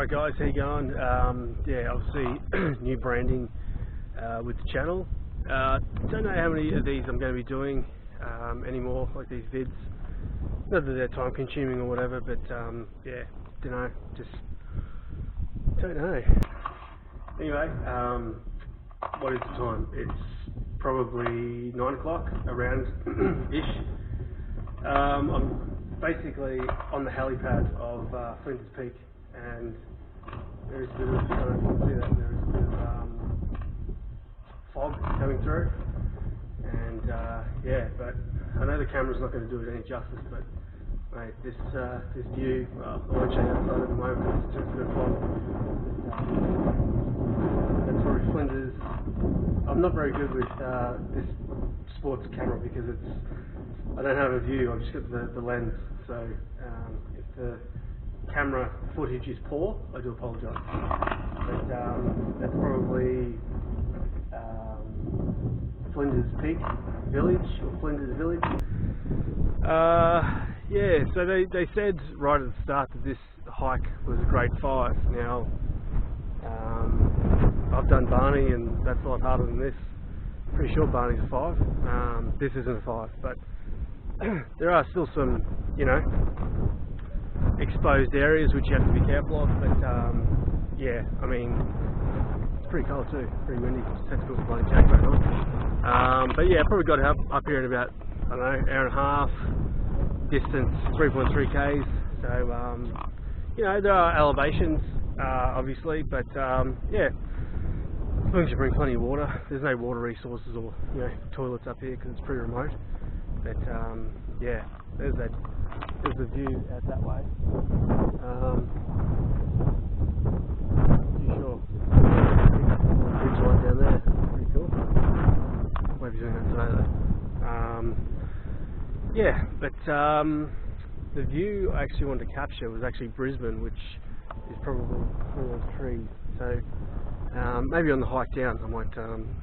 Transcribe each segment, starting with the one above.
Alright guys, how you going? Yeah, obviously new branding with the channel. Don't know how many of these I'm going to be doing anymore, like these vids. Not that they're time consuming or whatever, but yeah, don't know, just don't know. Anyway, what is the time? It's probably 9 o'clock around ish. I'm basically on the helipad of Flinders Peak, and there's a bit of, I don't know if you can see that, there's a bit of fog coming through, and yeah, but I know the camera's not going to do it any justice, but mate, this view, well, I won't show you outside at the moment because it's a bit of fog. That's probably Flinders. I'm not very good with this sports camera because I don't have a view, I've just got the lens, so if the camera footage is poor, I do apologise. But that's probably Flinders Peak Village, or Flinders Village. Yeah, so they said right at the start that this hike was a grade 5. Now, I've done Barney and that's a lot harder than this. Pretty sure Barney's a 5. This isn't a 5, but there are still some, you know, exposed areas which you have to be careful of, but yeah, I mean, it's pretty cold too, pretty windy, just had to put the bloody jacket on. But yeah, probably got up here in about, I don't know, hour and a half, distance 3.3 k's, so you know, there are elevations obviously, but yeah, as long as you bring plenty of water. There's no water resources or, you know, toilets up here because it's pretty remote. But yeah, there's the view out that way. Too sure. Bridge line down there, pretty cool. Won't be doing that today though. Yeah, but the view I actually wanted to capture was actually Brisbane, which is probably through those trees. So maybe on the hike down I might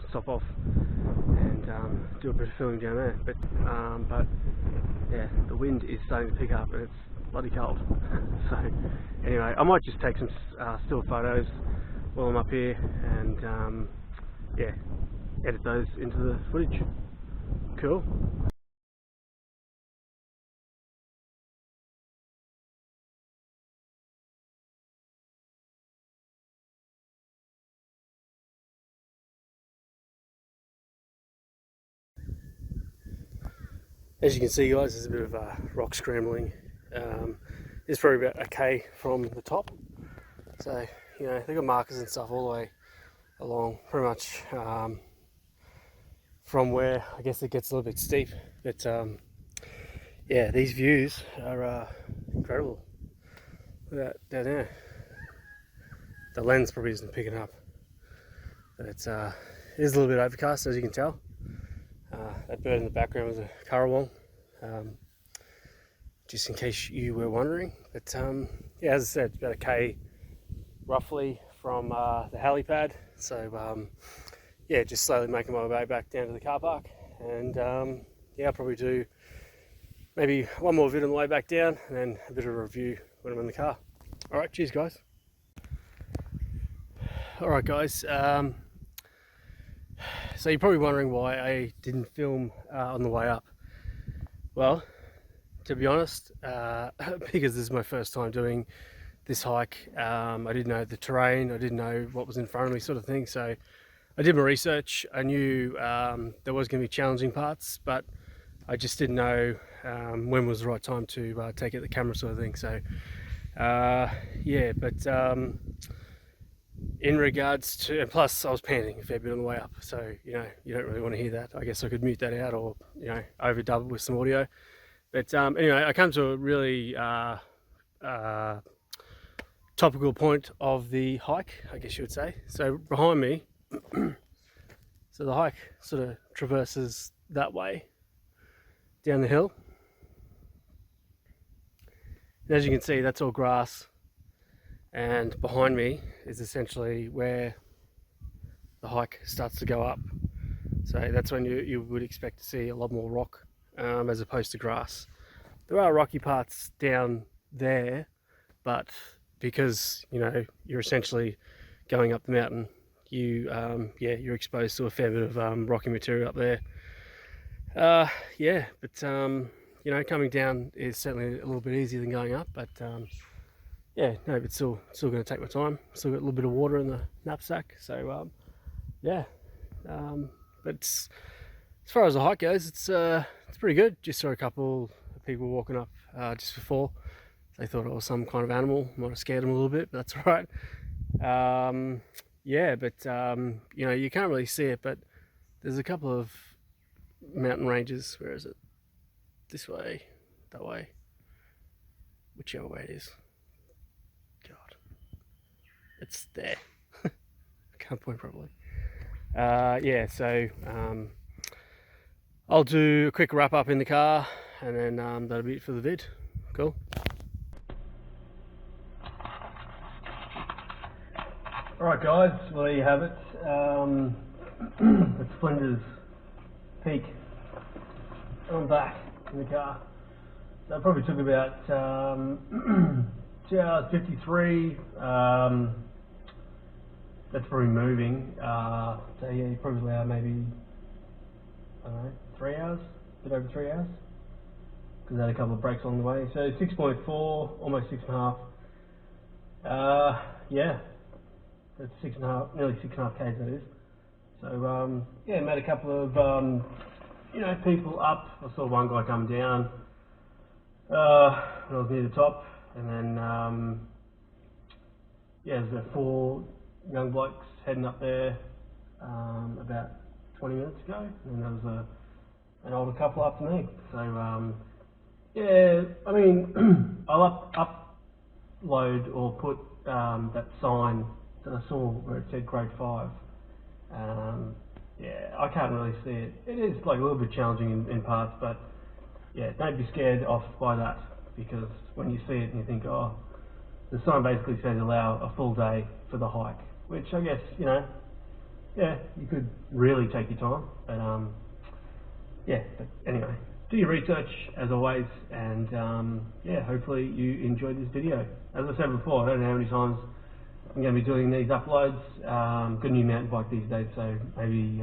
stop off and do a bit of filming down there, but yeah, the wind is starting to pick up and it's bloody cold. So anyway, I might just take some still photos while I'm up here and yeah, edit those into the footage. Cool. As you can see guys, there's a bit of rock scrambling. It's probably about a K from the top. So, you know, they've got markers and stuff all the way along, pretty much from where I guess it gets a little bit steep. But yeah, these views are incredible. Look at that down there. The lens probably isn't picking up, but it is a little bit overcast, as you can tell. That bird in the background was a currawong, just in case you were wondering. But yeah, as I said, it's about a K roughly from the helipad. So yeah, just slowly making my way back down to the car park. And yeah, I'll probably do maybe one more vid on the way back down and then a bit of a review when I'm in the car. Alright, cheers guys. Alright guys, so you're probably wondering why I didn't film on the way up. Well, to be honest, because this is my first time doing this hike, I didn't know the terrain, I didn't know what was in front of me, sort of thing. So I did my research. I knew there was going to be challenging parts, but I just didn't know when was the right time to take out the camera, sort of thing. So yeah, but in regards to, and plus I was panting a fair bit on the way up, so you know, you don't really want to hear that. I guess I could mute that out, or you know, overdub it with some audio. But anyway, I come to a really topical point of the hike, I guess you would say. So behind me, so the hike sort of traverses that way down the hill, and as you can see, that's all grass. And behind me is essentially where the hike starts to go up. So that's when you would expect to see a lot more rock as opposed to grass. There are rocky parts down there, but because you're essentially going up the mountain. You're exposed to a fair bit of rocky material up there. But coming down is certainly a little bit easier than going up, but but still going to take my time. Still got a little bit of water in the knapsack, so but as far as the hike goes, it's pretty good. Just saw a couple of people walking up just before. They thought it was some kind of animal. Might have scared them a little bit, but that's all right. You can't really see it, but there's a couple of mountain ranges. Where is it? This way, that way, whichever way it is. God, it's there. I can't point properly. I'll do a quick wrap up in the car, and then that'll be it for the vid. Cool. Alright guys, well there you have it. It's Flinders Peak. I'm back in the car. So it probably took about 2 hours 53. That's probably moving. So yeah, you probably allow maybe, I don't know, 3 hours? A bit over 3 hours? Because I had a couple of breaks along the way. So 6.4, almost 6.5. That's 6.5, nearly 6.5 k's that is. So met a couple of people up. I saw one guy come down when I was near the top, and then there's about 4 young blokes heading up there about 20 minutes ago, and then there was an older couple after me. So I'll upload or put that sign that I saw where it said grade 5. I can't really see it. It is like a little bit challenging in parts, but don't be scared off by that, because when you see it and you think, oh, the sign basically says allow a full day for the hike, which I guess, you could really take your time, but but anyway, do your research as always, and hopefully you enjoyed this video. As I said before, I don't know how many times I'm going to be doing these uploads. Got a new mountain bike these days, so maybe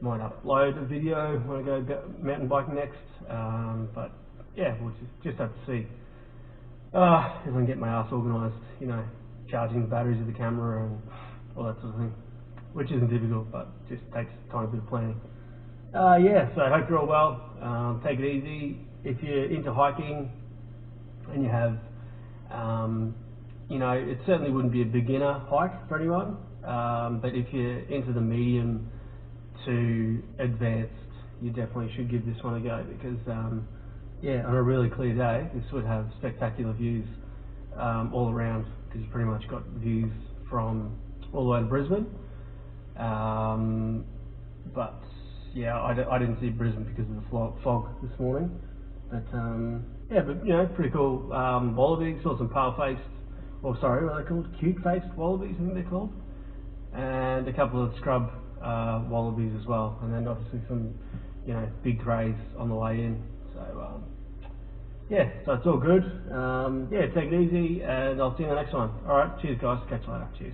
might upload a video when I go mountain biking next. But we'll just have to see if I can get my ass organised, charging the batteries of the camera and all that sort of thing, which isn't difficult, but just takes time, a bit of planning. So I hope you're all well. Take it easy. If you're into hiking and you have it certainly wouldn't be a beginner hike for anyone, but if you're into the medium to advanced, you definitely should give this one a go, because on a really clear day this would have spectacular views all around, because you pretty much got views from all the way to Brisbane. But I didn't see Brisbane because of the fog this morning, but pretty cool. Wallabies, saw some pale-faced, what are they called? Cute-faced wallabies, I think they're called. And a couple of scrub wallabies as well. And then obviously some, big greys on the way in. So, so it's all good. Take it easy, and I'll see you in the next one. Alright, cheers guys, catch you later. Cheers.